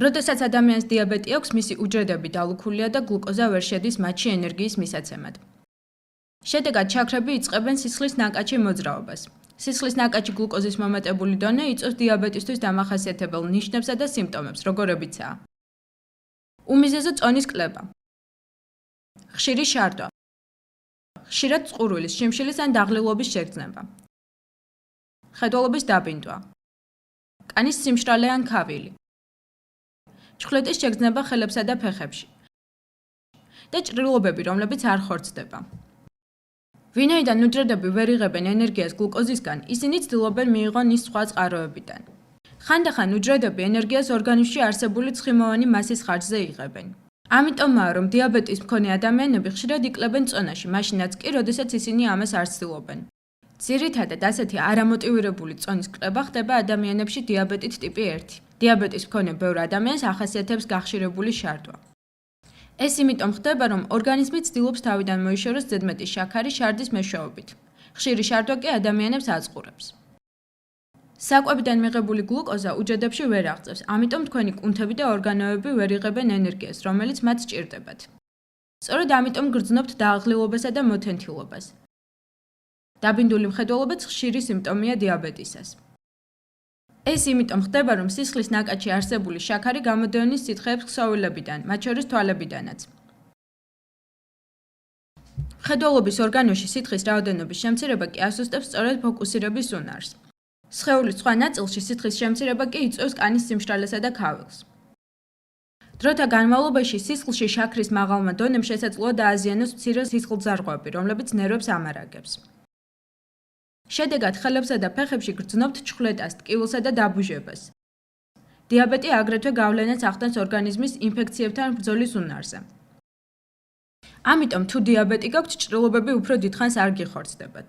როდესაც ადამიანს დიაბეტი აქვს, მისი უჯრედები დალუქულია და გლუკოზა ვერ შედის მათში ენერგიის მისაცემად. შედეგად ჩაქრები იწყებენ სისხლის ნაკაჩი მოძრაობას. სისხლის ნაკაჩი გლუკოზის მომატებული დონე იწვევს დიაბეტისთვის დამახასიათებელ ნიშნებსა და სიმპტომებს, როგორებიცაა: უმიზეზო წონის კლება, ხშირი შარდვა, ხშირად წყურვილის, შიმშილის ან დაღლილობის შეგრძნება, ხედველობის დაბინდვა, კანის სიმშრალე ან ქავილი, ჩხვლეტის შეგრძნება ხელებსა და ფეხებში და ჭრილობები, რომლებიც არ ხორცდება. ვინაიდან უჯრედები ვერ იღებენ ენერგიას გლუკოზისგან, ისინი ცდილობენ მიიღონ ის სხვა წყაროებიდან. ხანდახან უჯრედები ენერგიას ორგანიზმში არსებული ცხიმოვანი მასის ხარჯზე იღებენ. ამიტომაა, რომ დიაბეტის მქონე ადამიანები ხშირად ikლებენ წონაში, მაშინაც კი, როდესაც ისინი ამას არ ცდილობენ. ძირითადად ასეთი არამოტივირებული წონის კრება ხდება ადამიანებში დიაბეტით ტიპი 1. დიაბეტის მქონე ბევრ ადამიანს ახასიათებს გახშირებული შარდვა. ეს იმიტომ ხდება, რომ ორგანიზმი ცდილობს თავიდან მოიშოროს ზედმეტი შაქარი შარდის მეშვეობით. ხშირი შარდვა კი ადამიანებს აწყურებს. საკვებიდან მიღებული გლუკოზა უჯრედებში ვერ აღწევს, ამიტომ თქვენი კუნთები და ორგანოები ვერ იღებენ ენერგიას, რომელიც მათ სჭირდებათ. სწორედ ამიტომ გრძნობთ დააღლილობასა და მოთენთილობას. დაბინდული მხედველობაც ხშირი სიმპტომია დიაბეტისას. ეს იმიტომ ხდება, რომ სისხლის ნაკაჩში არსებული შაქარი გამოდეონის სითხეებს ქსოვილებიდან, მათ შორის თვალებიდანაც. მხედველობის ორგანოში სითხის რაოდენობის შემცირება კი ასუსტებს სწორედ ფოკუსირების უნარს. სხეულის სხვა ნაწილში სითხის შემცირება კი იწვევს კანის სიმშრალესა და ქავილს. დროთა განმავლობაში სისხლში შაქრის მაღალმა დონემ შესაძლოა დააზიანოს მცირე სისხლძარღვები, რომლებიც ნერვებს ამარაგებს. შედეგად ხელებსა და ფეხებში გრძნობთ ჩხვლეტას, ტკივილსა და დაბუჟებას. დიაბეტი აგრეთვე გავლენას ახდენს ორგანიზმის ინფექციებთან ბრძოლის უნარზე. ამიტომ თუ დიაბეტი გაქვთ, ჭრილობები უფრო დიდხანს არ გიხორცდებათ.